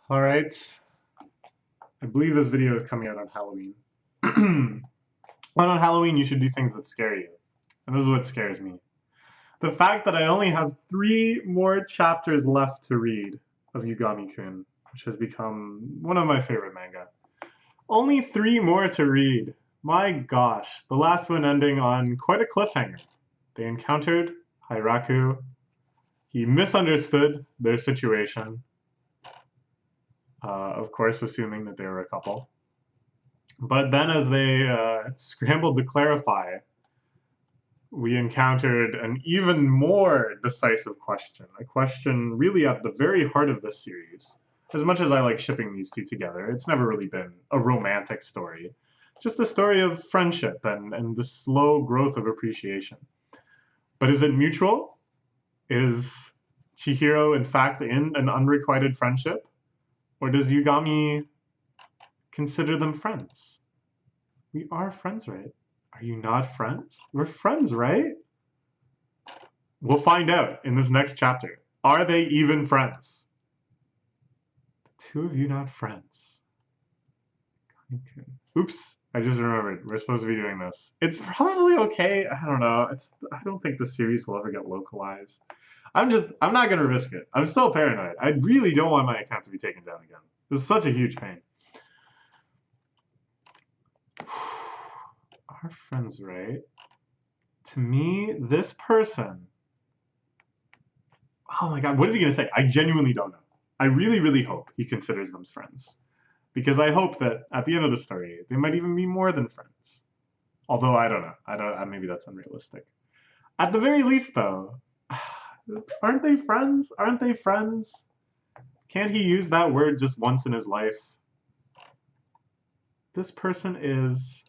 Alright, I believe this video is coming out on Halloween. And on Halloween, you should do things that scare you. And this is what scares me. The fact that I only have 3 more chapters left to read of Yugami-kun, which has become one of my favorite manga. Only 3 more to read. My gosh, the last one ending on quite a cliffhanger. They encountered Hiraku. He misunderstood their situation. Of course, assuming that they were a couple. But then as they scrambled to clarify, we encountered an even more decisive question. A question really at the very heart of this series. As much as I like shipping these two together, it's never really been a romantic story. Just a story of friendship and the slow growth of appreciation. But is it mutual? Is Chihiro in fact in an unrequited friendship? Or does Yugami consider them friends? We are friends, right? Are you not friends? We're friends, right? We'll find out in this next chapter. Are they even friends? The two of you not friends. Oops, I just remembered. We're supposed to be doing this. It's probably okay. I don't know. I don't think the series will ever get localized. I'm not gonna risk it. I'm still paranoid. I really don't want my account to be taken down again. This is such a huge pain. Our friends, right? To me, this person... Oh my god, what is he gonna say? I genuinely don't know. I really, really hope he considers them friends. Because I hope that at the end of the story, they might even be more than friends. Although, I don't know. Maybe that's unrealistic. At the very least, though... Aren't they friends? Aren't they friends? Can't he use that word just once in his life? This person is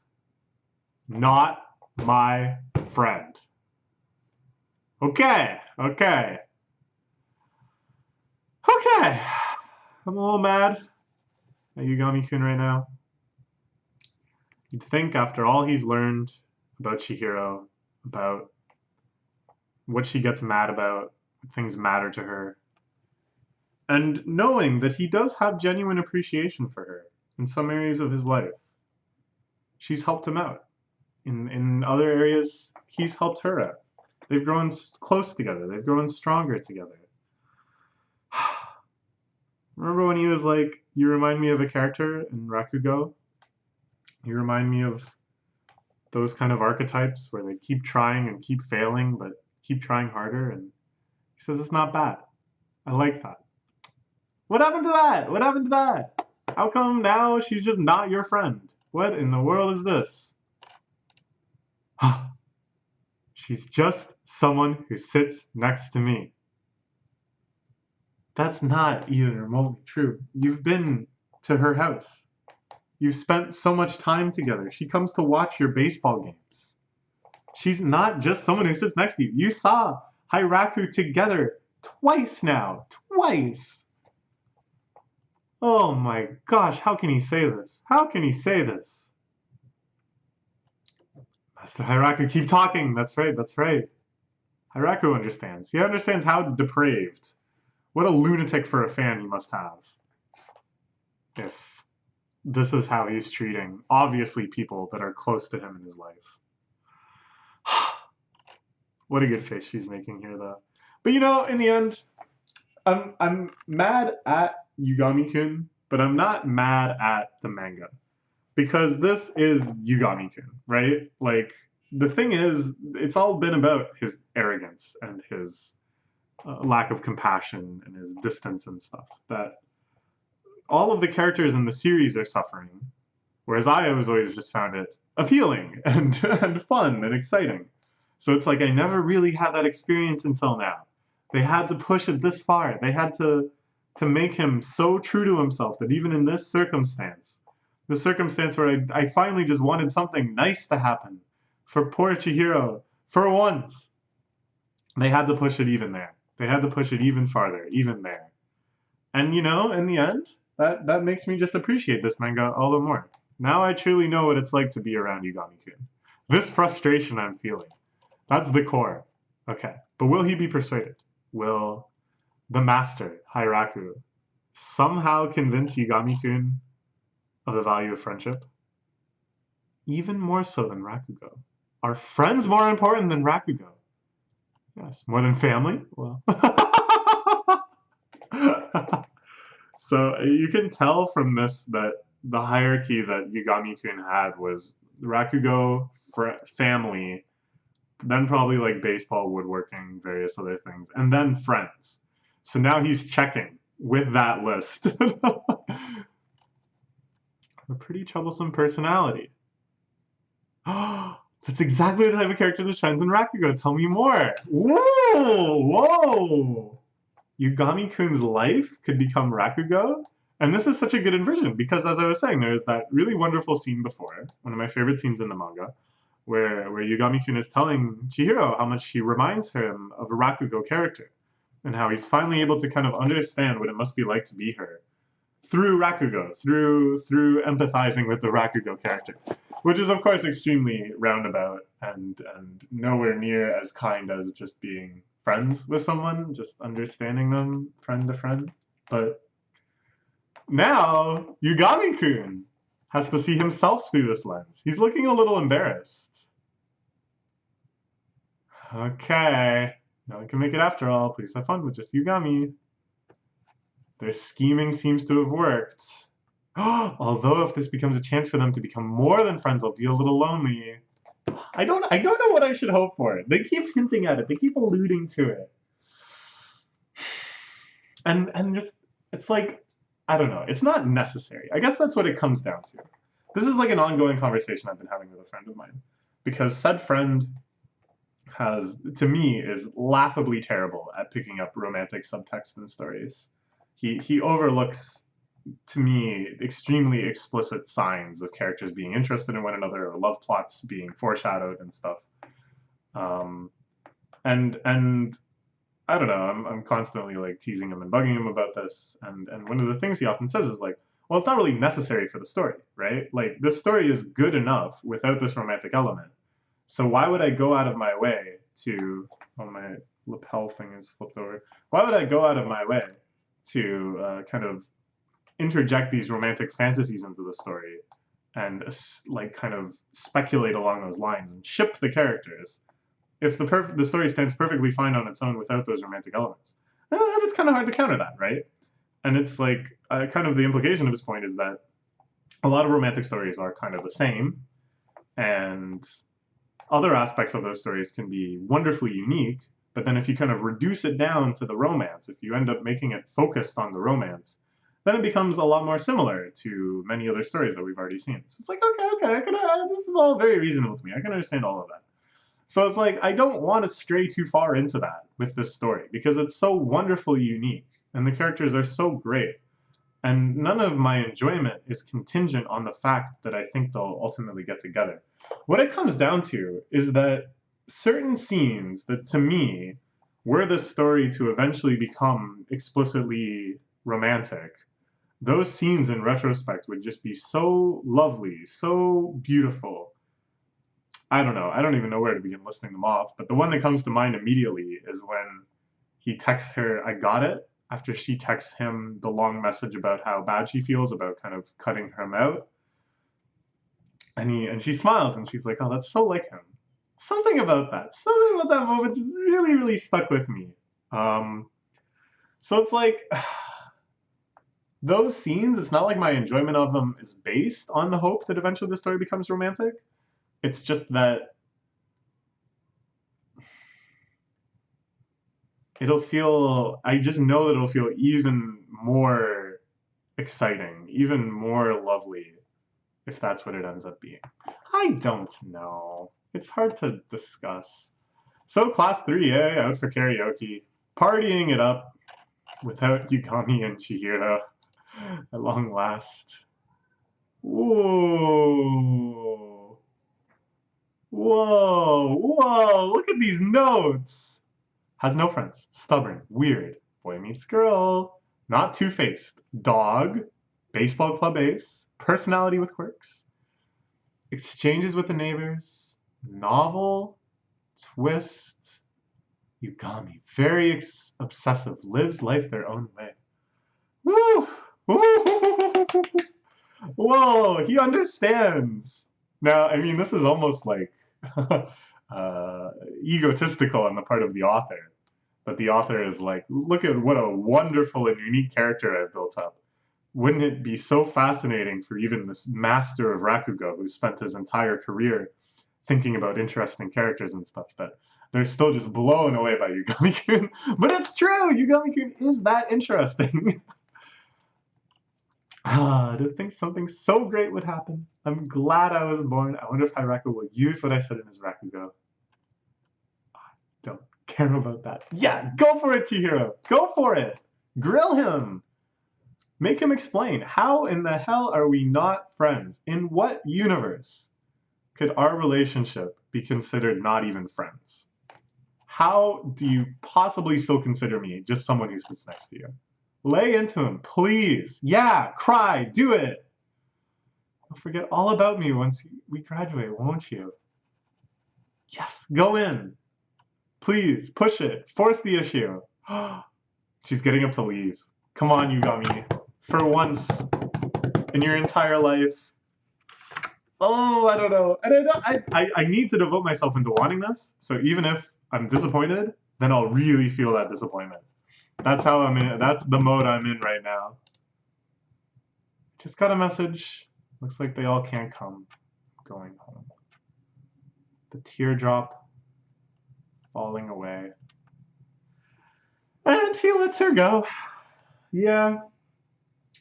not my friend. Okay. I'm a little mad at Yugami-kun right now. You'd think after all he's learned about Chihiro, about what she gets mad about, things matter to her, and knowing that he does have genuine appreciation for her in some areas of his life. She's helped him out. In other areas, he's helped her out. They've grown close together. They've grown stronger together. Remember when he was like, you remind me of a character in Rakugo? You remind me of those kind of archetypes where they keep trying and keep failing, but keep trying harder, and he says it's not bad. I like that. What happened to that? What happened to that? How come now she's just not your friend? What in the world is this? She's just someone who sits next to me. That's not even remotely true. You've been to her house. You've spent so much time together. She comes to watch your baseball games. She's not just someone who sits next to you. You saw Hiraku together twice now. Twice! Oh my gosh, how can he say this? How can he say this? Master Hiraku, keep talking. That's right. Hiraku understands. He understands how depraved. What a lunatic for a fan he must have. If this is how he's treating, obviously, people that are close to him in his life. What a good face she's making here, though. But you know, in the end, I'm mad at Yugami-kun, but I'm not mad at the manga. Because this is Yugami-kun, right? Like, the thing is, it's all been about his arrogance and his lack of compassion and his distance and stuff. That all of the characters in the series are suffering, whereas I always just found it appealing and fun and exciting. So it's like I never really had that experience until now. They had to push it this far. They had to make him so true to himself that even in this circumstance, the circumstance where I finally just wanted something nice to happen for poor Chihiro, for once, they had to push it even there. They had to push it even farther, even there. And you know, in the end, that makes me just appreciate this manga all the more. Now I truly know what it's like to be around Yugami-kun. This frustration I'm feeling, that's the core. Okay, but will he be persuaded? Will the master, Hiraku, somehow convince Yugami-kun of the value of friendship? Even more so than Rakugo. Are friends more important than Rakugo? Yes. More than family? Well. So you can tell from this that the hierarchy that Yugami-kun had was Rakugo, family, then probably like baseball, woodworking, various other things, and then friends. So now he's checking with that list. A pretty troublesome personality. That's exactly the type of character that shines in Rakugo. Tell me more. Whoa! Whoa! Yugami-kun's life could become Rakugo? And this is such a good inversion because, as I was saying, there's that really wonderful scene before, one of my favorite scenes in the manga, where Yugami-kun is telling Chihiro how much she reminds him of a Rakugo character and how he's finally able to kind of understand what it must be like to be her through Rakugo, through empathizing with the Rakugo character, which is of course extremely roundabout and nowhere near as kind as just being friends with someone, just understanding them friend to friend. But now Yugami-kun has to see himself through this lens. He's looking a little embarrassed. Okay, no one can make it after all. Please have fun with just Yugami. Their scheming seems to have worked. Although if this becomes a chance for them to become more than friends, I'll be a little lonely. I don't know what I should hope for. They keep hinting at it. They keep alluding to it. And just, it's like, I don't know. It's not necessary. I guess that's what it comes down to. This is like an ongoing conversation I've been having with a friend of mine. Because said friend has, to me, is laughably terrible at picking up romantic subtext in stories. He overlooks, to me, extremely explicit signs of characters being interested in one another or love plots being foreshadowed and stuff. And I don't know, I'm constantly like teasing him and bugging him about this. And one of the things he often says is like, well, it's not really necessary for the story, right? Like this story is good enough without this romantic element. So why would I go out of my way to, oh, my lapel thing is flipped over. Why would I go out of my way to kind of interject these romantic fantasies into the story and like kind of speculate along those lines and ship the characters if the story stands perfectly fine on its own without those romantic elements? It's kind of hard to counter that, right? And it's like kind of the implication of his point is that a lot of romantic stories are kind of the same, and other aspects of those stories can be wonderfully unique, but then if you kind of reduce it down to the romance, if you end up making it focused on the romance, then it becomes a lot more similar to many other stories that we've already seen. So it's like, okay, this is all very reasonable to me. I can understand all of that. So it's like, I don't want to stray too far into that with this story because it's so wonderfully unique and the characters are so great. And none of my enjoyment is contingent on the fact that I think they'll ultimately get together. What it comes down to is that certain scenes that, to me, were the story to eventually become explicitly romantic, those scenes in retrospect would just be so lovely, so beautiful. I don't know. I don't even know where to begin listing them off, but the one that comes to mind immediately is when he texts her, "I got it," after she texts him the long message about how bad she feels about kind of cutting him out. And she smiles and she's like, "Oh, that's so like him." Something about that moment just really, really stuck with me. So it's like, those scenes, it's not like my enjoyment of them is based on the hope that eventually the story becomes romantic. It's just that I just know that it'll feel even more exciting, even more lovely, if that's what it ends up being. I don't know. It's hard to discuss. So class 3A out for karaoke, partying it up without Yugami and Chihiro at long last. Whoa. Whoa, look at these notes. Has no friends, stubborn, weird, boy meets girl, not two-faced, dog, baseball club ace, personality with quirks, exchanges with the neighbors, novel, twist, Yugami, very obsessive, lives life their own way. Woo! Whoa, he understands. Now, I mean, this is almost like egotistical on the part of the author. But the author is like, look at what a wonderful and unique character I've built up. Wouldn't it be so fascinating for even this master of Rakugo who spent his entire career thinking about interesting characters and stuff that they're still just blown away by Yugami-kun. But it's true! Yugami-kun is that interesting. To think something so great would happen. I'm glad I was born. I wonder if Hyraku will use what I said in his Rakugo. Don't care about that. Yeah, go for it, Chihiro. Go for it. Grill him. Make him explain. How in the hell are we not friends? In what universe could our relationship be considered not even friends? How do you possibly still consider me just someone who sits next to you? Lay into him, please. Yeah, cry, do it. You'll forget all about me once we graduate, won't you? Yes, go in. Please, push it. Force the issue. She's getting up to leave. Come on, Yugami. For once in your entire life. Oh, I don't know. And I need to devote myself into wanting this. So even if I'm disappointed, then I'll really feel that disappointment. That's how I'm in. That's the mode I'm in right now. Just got a message. Looks like they all can't come. Going home. The teardrop falling away. And he lets her go. Yeah.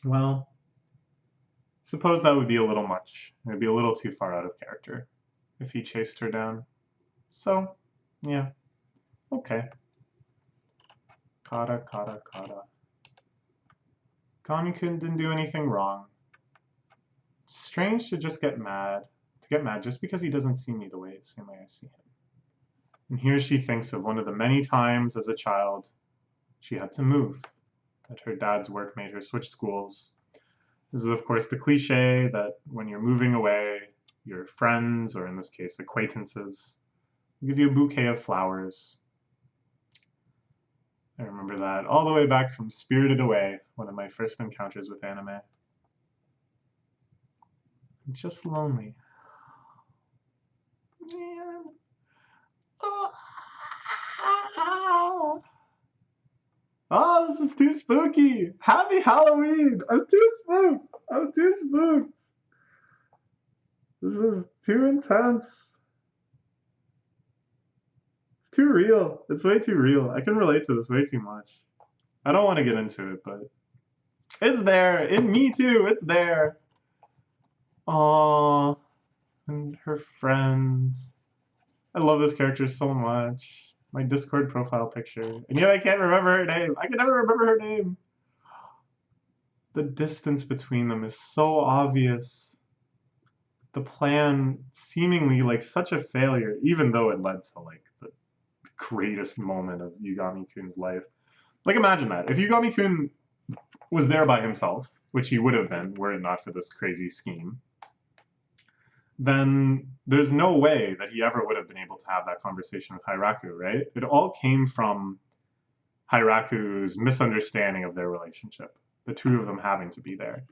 Well, suppose that would be a little much. It would be a little too far out of character if he chased her down. So, yeah. Okay. Kata, kata, kata. Yugami-kun didn't do anything wrong. It's strange to just get mad. To get mad just because he doesn't see me the same way I see him. And here she thinks of one of the many times as a child she had to move. That her dad's work made her switch schools. This is, of course, the cliche that when you're moving away, your friends, or in this case, acquaintances, will give you a bouquet of flowers. I remember that all the way back from Spirited Away, one of my first encounters with anime. I'm just lonely. Man. Oh, this is too spooky. Happy Halloween. I'm too spooked. I'm too spooked. This is too intense. It's too real. It's way too real. I can relate to this way too much. I don't want to get into it, but it's there. In me too. It's there. Aww. And her friends. I love this character so much. My Discord profile picture. And yet I can't remember her name. I can never remember her name. The distance between them is so obvious. The plan seemingly like such a failure, even though it led to like the greatest moment of Yugami-kun's life. Like imagine that. If Yugami-kun was there by himself, which he would have been were it not for this crazy scheme, then there's no way that he ever would have been able to have that conversation with Hyraku, right? It all came from Hyraku's misunderstanding of their relationship, the two of them having to be there.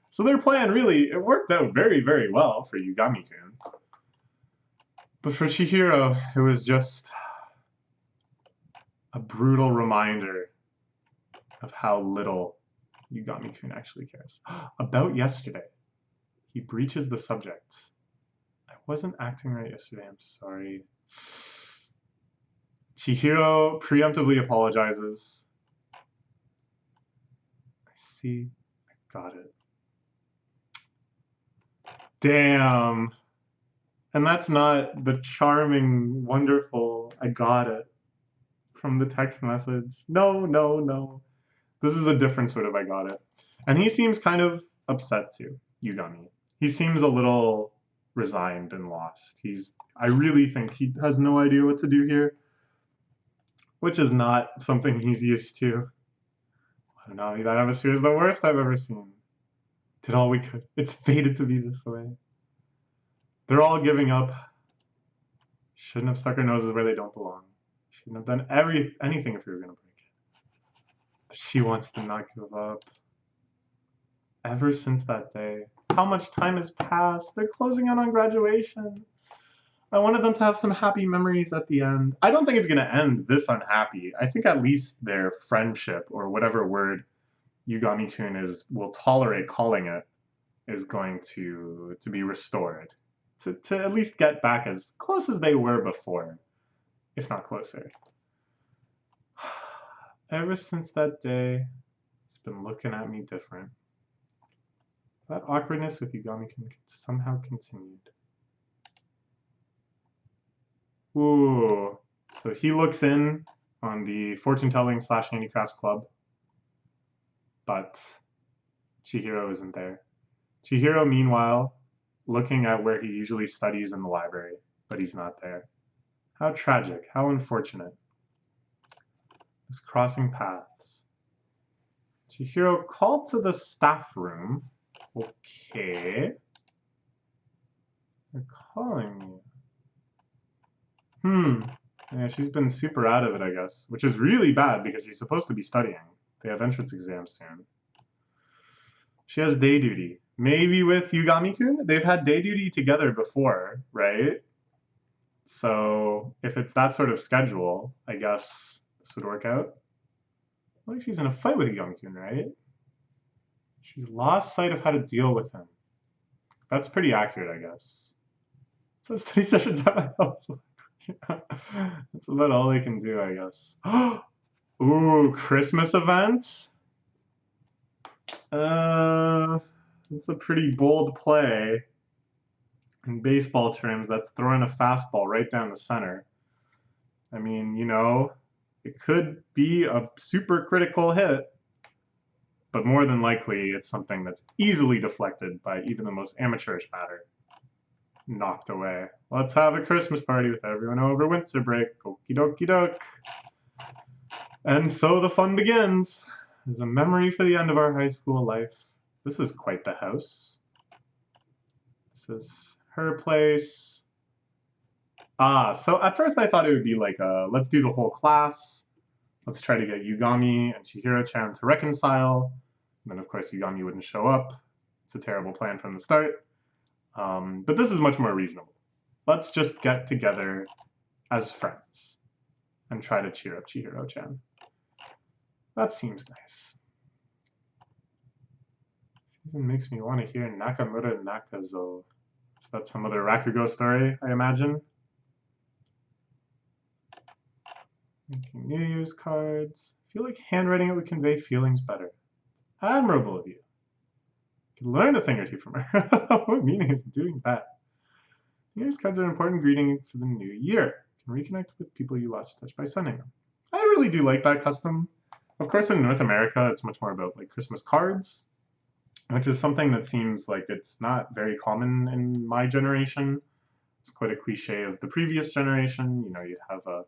So their plan really, it worked out very, very well for Yugami-kun. But for Chihiro, it was just a brutal reminder of how little Yugami-kun actually cares. About yesterday, he breaches the subject. I wasn't acting right yesterday, I'm sorry. Chihiro preemptively apologizes. I see, I got it. Damn. And that's not the charming, wonderful, I got it from the text message. No, no, no. This is a different sort of I got it. And he seems kind of upset too, Yugami. He seems a little resigned and lost. I really think he has no idea what to do here, which is not something he's used to. I don't know, that atmosphere is the worst I've ever seen. Did all we could. It's fated to be this way. They're all giving up. Shouldn't have stuck our noses where they don't belong. Shouldn't have done anything if we were going to break it. But she wants to not give up. Ever since that day. How much time has passed? They're closing out on graduation. I wanted them to have some happy memories at the end. I don't think it's going to end this unhappy. I think at least their friendship, or whatever word Yugami-kun will tolerate calling it, is going to be restored. To at least get back as close as they were before, if not closer. Ever since that day, it's been looking at me different. That awkwardness with Yugami-kun somehow continued. Ooh, so he looks in on the fortune-telling / handicrafts club, but Chihiro isn't there. Chihiro, meanwhile, looking at where he usually studies in the library, but he's not there. How tragic, how unfortunate. This crossing paths. Chihiro called to the staff room. Okay. They're calling me. Yeah, she's been super out of it, I guess, which is really bad because she's supposed to be studying. They have entrance exams soon. She has day duty. Maybe with Yugami-kun? They've had day duty together before, right? So if it's that sort of schedule, I guess this would work out. Like she's in a fight with Yugami-kun, right? She's lost sight of how to deal with him. That's pretty accurate, I guess. So study sessions at my house. That's about all they can do, I guess. Ooh, Christmas event? It's a pretty bold play. In baseball terms, that's throwing a fastball right down the center. I mean, you know, it could be a super critical hit, but more than likely it's something that's easily deflected by even the most amateurish batter. Knocked away. Let's have a Christmas party with everyone over winter break. Okie dokie doke. And so the fun begins. There's a memory for the end of our high school life. This is quite the house. This is her place. So at first I thought it would be like let's do the whole class. Let's try to get Yugami and Chihiro-chan to reconcile. And then of course Yugami wouldn't show up. It's a terrible plan from the start. But this is much more reasonable. Let's just get together as friends and try to cheer up Chihiro-chan. That seems nice. Season makes me want to hear Nakamura Nakazo. Is that some other Rakugo story, I imagine? Making New Year's cards. I feel like handwriting it would convey feelings better. Admirable of you. Could learn a thing or two from her. What meaning is doing that? New Year's cards are an important greeting for the new year. You can reconnect with people you lost touch by sending them. I really do like that custom. Of course, in North America, it's much more about like Christmas cards, which is something that seems like it's not very common in my generation. It's quite a cliche of the previous generation. You know, you'd have a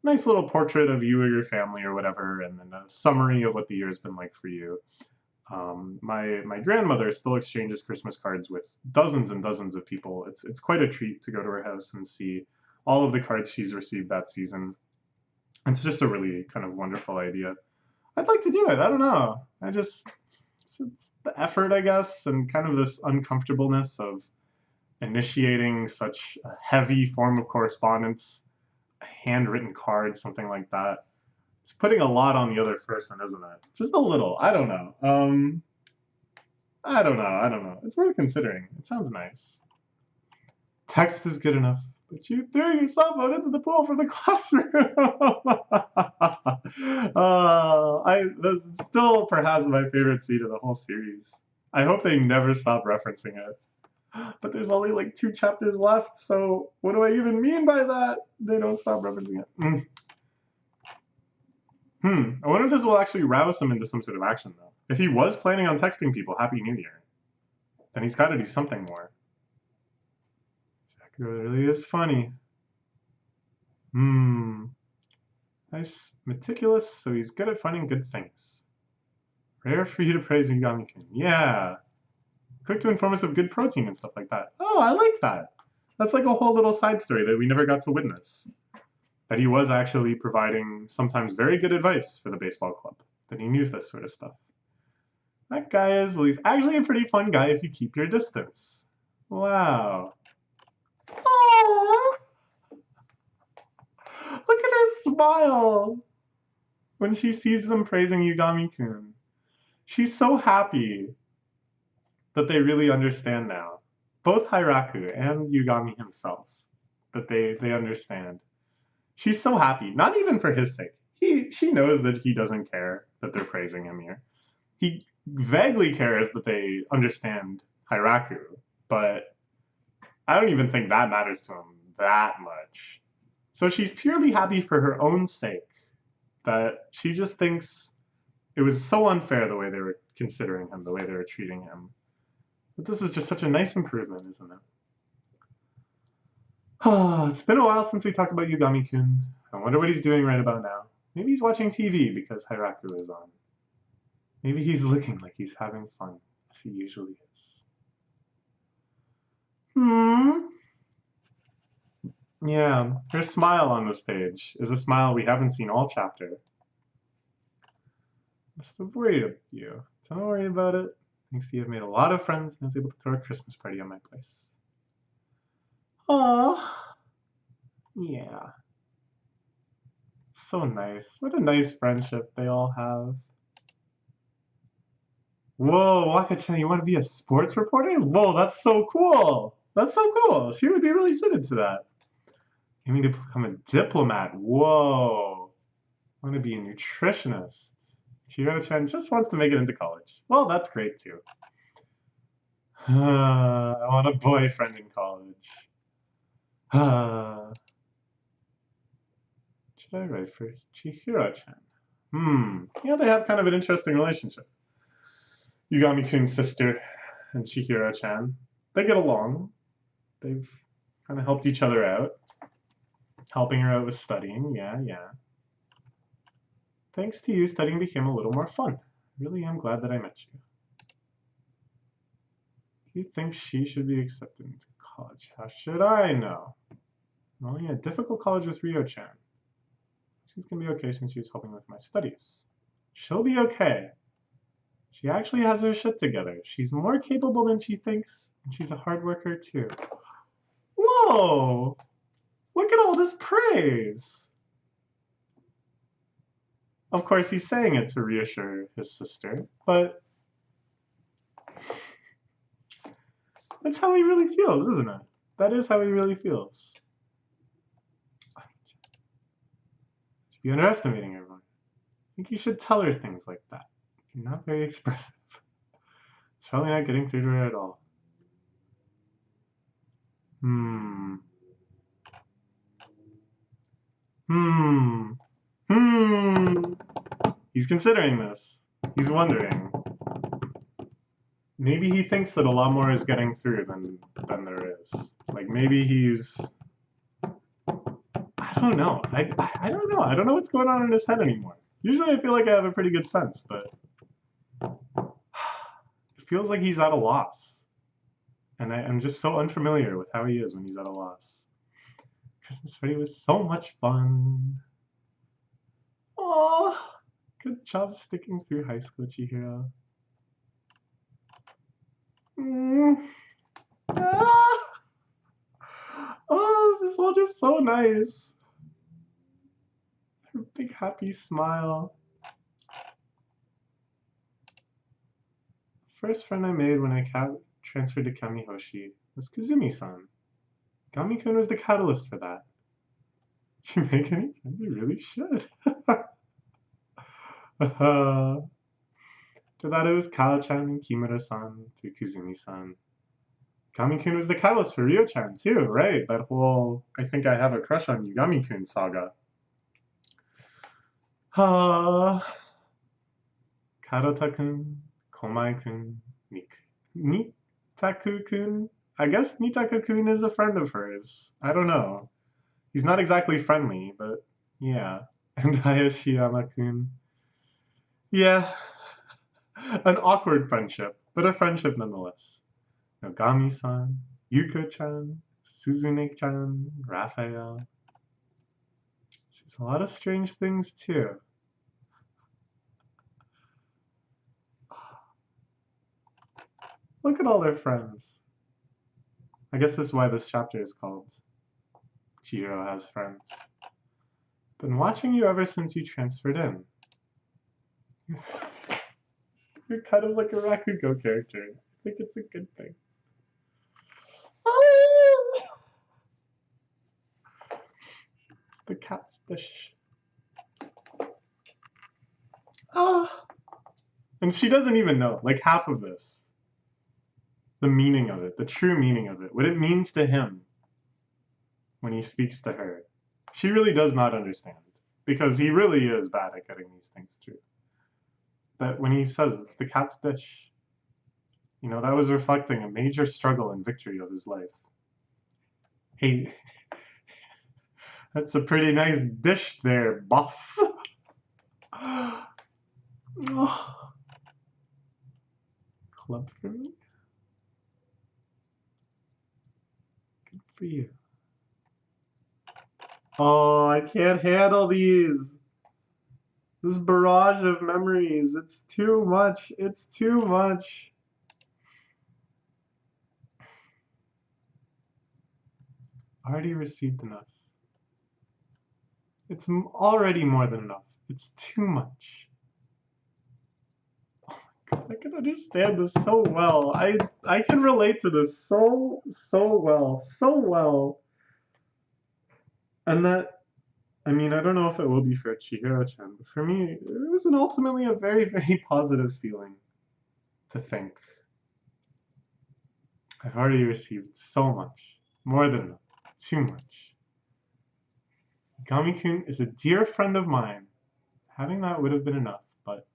nice little portrait of you or your family or whatever, and then a summary of what the year has been like for you. My grandmother still exchanges Christmas cards with dozens and dozens of people. It's quite a treat to go to her house and see all of the cards she's received that season. It's just a really kind of wonderful idea. I'd like to do it. I don't know. It's the effort, I guess, and kind of this uncomfortableness of initiating such a heavy form of correspondence, a handwritten card, something like that. It's putting a lot on the other person, isn't it? Just a little. I don't know. I don't know. It's worth considering. It sounds nice. Text is good enough, but you threw yourself out into the pool for the classroom. That's still perhaps my favorite scene of the whole series. I hope they never stop referencing it. But there's only like 2 chapters left, so what do I even mean by that? They don't stop referencing it. I wonder if this will actually rouse him into some sort of action, though. If he was planning on texting people Happy New Year, then he's got to do something more. Jack really is funny. Nice, meticulous, so he's good at finding good things. Rare for you to praise Yugami-kun. Yeah. Quick to inform us of good protein and stuff like that. Oh, I like that. That's like a whole little side story that we never got to witness. That he was actually providing sometimes very good advice for the baseball club. That he knew this sort of stuff. That guy is? Well, he's actually a pretty fun guy if you keep your distance. Wow. Aww. Look at her smile when she sees them praising Yugami-kun. She's so happy that they really understand now. Both Hiraku and Yugami himself. That they understand. She's so happy, not even for his sake. She knows that he doesn't care that they're praising him here. He vaguely cares that they understand Hiraku, but I don't even think that matters to him that much. So she's purely happy for her own sake, that she just thinks it was so unfair the way they were considering him, the way they were treating him. But this is just such a nice improvement, isn't it? It's been a while since we talked about Yugami-kun. I wonder what he's doing right about now. Maybe he's watching TV because Hiraku is on. Maybe he's looking like he's having fun, as he usually is. Yeah, her smile on this page is a smile we haven't seen all chapter. Must have worried you. Don't worry about it. Thanks to you, I've made a lot of friends and I was able to throw a Christmas party on my place. Aww. Yeah. So nice. What a nice friendship they all have. Whoa, Waka-chan, you want to be a sports reporter? Whoa, that's so cool. That's so cool. She would be really suited to that. You mean to become a diplomat? Whoa. I want to be a nutritionist. Chihiro-chan just wants to make it into college. Well, that's great too. I want a boyfriend in college. Should I write for Chihiro-chan? Yeah, they have kind of an interesting relationship. Yugami-kun's sister and Chihiro-chan. They get along. They've kind of helped each other out. Helping her out with studying, yeah. Thanks to you, studying became a little more fun. I really am glad that I met you. You think she should be accepted into college? How should I know? I'm only in a difficult college with Ryo-chan. She's gonna be okay since she was helping with my studies. She'll be okay. She actually has her shit together. She's more capable than she thinks, and she's a hard worker too. Whoa! Look at all this praise! Of course, he's saying it to reassure his sister, but that's how he really feels, isn't it? That is how he really feels. You're underestimating everyone. I think you should tell her things like that. You're not very expressive. It's probably not getting through to her at all. He's considering this. He's wondering. Maybe he thinks that a lot more is getting through than there is. Like maybe he's... I don't know. I don't know. I don't know what's going on in his head anymore. Usually I feel like I have a pretty good sense, but it feels like he's at a loss. And I'm just so unfamiliar with how he is when he's at a loss. Christmas party was so much fun. Aww. Good job sticking through high school, Chihiro. Oh, this is all just so nice. Her big happy smile. First friend I made when I transferred to Kamihoshi was Kazumi-san. Yugami-kun was the catalyst for that. Did you make any friends? You really should. To that, it was Kao-chan and Kimura-san to Kazumi-san. Yugami-kun was the catalyst for Ryo-chan too, right? That whole I think I have a crush on Yugami-kun saga. Karota-kun, Komai-kun, Nitaku-kun. I guess Nitaku-kun is a friend of hers. I don't know. He's not exactly friendly, but yeah. And Hayashiyama-kun. Yeah. An awkward friendship, but a friendship nonetheless. Yogami-san, Yuko-chan, Suzune-chan, Raphael. There's a lot of strange things too. Look at all their friends. I guess this is why this chapter is called Chihiro Has Friends. Been watching you ever since you transferred in. You're kind of like a Rakugo character. I think it's a good thing. It's the cat's dish. And she doesn't even know, like half of this. The meaning of it, the true meaning of it, what it means to him when he speaks to her. She really does not understand, because he really is bad at getting these things through. But when he says it's the cat's dish, you know, that was reflecting a major struggle and victory of his life. Hey, that's a pretty nice dish there, boss. Club for me? Good for you. Oh, I can't handle these. This barrage of memories. It's too much. It's too much. Already received enough. It's already more than enough. It's too much. Oh my God, I can understand this so well. I can relate to this so well. And that, I mean, I don't know if it will be for Chihiro-chan, but for me, it was ultimately a very, very positive feeling to think. I've already received so much. More than enough. Too much. Yugami-kun is a dear friend of mine. Having that would have been enough, but...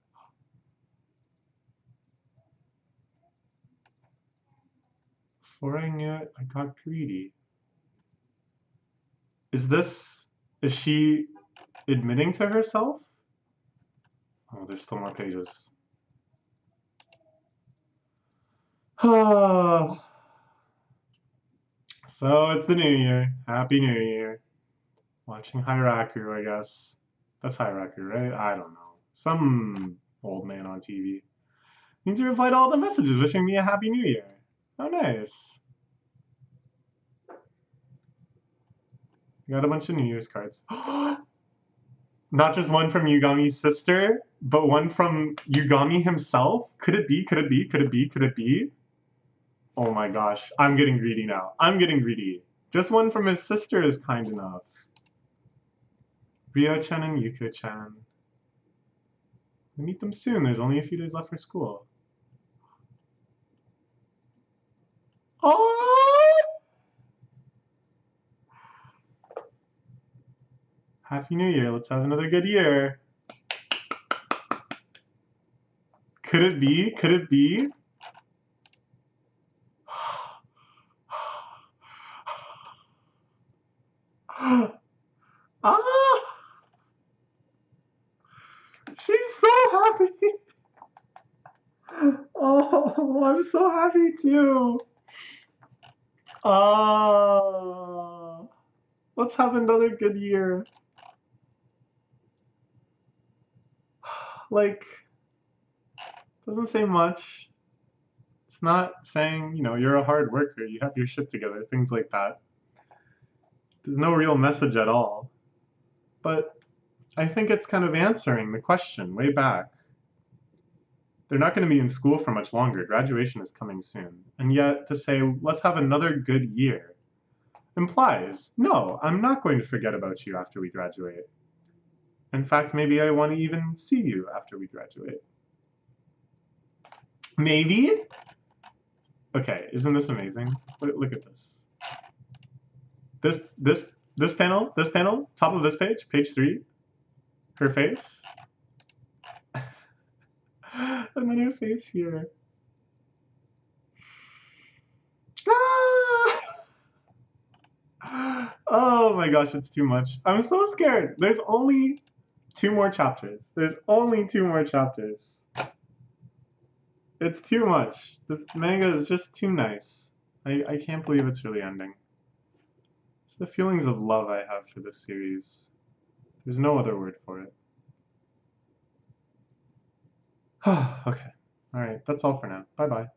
Before I knew it, I got greedy. Is she admitting to herself? Oh, there's still more pages. So it's the new year. Happy New Year. Watching Hyraku, I guess. That's Hyraku, right? I don't know. Some old man on TV. Need to reply to all the messages wishing me a Happy New Year. Oh, nice. Got a bunch of New Year's cards. Not just one from Yugami's sister, but one from Yugami himself? Could it be? Could it be? Could it be? Could it be? Oh my gosh. I'm getting greedy now. I'm getting greedy. Just one from his sister is kind enough. Ryo-chan and Yuko-chan. We'll meet them soon. There's only a few days left for school. Oh! Happy New Year. Let's have another good year. Could it be? Could it be? Ah! She's so happy! Oh, I'm so happy too! Ah! Let's have another good year. Like, doesn't say much. It's not saying, you know, you're a hard worker, you have your shit together, things like that. There's no real message at all. But I think it's kind of answering the question way back. They're not going to be in school for much longer. Graduation is coming soon. And yet to say, let's have another good year, implies, no, I'm not going to forget about you after we graduate. In fact, maybe I want to even see you after we graduate. Maybe? Okay, isn't this amazing? Look at this. This panel, top of this page, page 3, her face. And then her face here. Ah! Oh my gosh, it's too much. I'm so scared. There's only 2 more chapters. There's only 2 more chapters. It's too much. This manga is just too nice. I can't believe it's really ending. It's the feelings of love I have for this series. There's no other word for it. Okay. Alright, that's all for now. Bye-bye.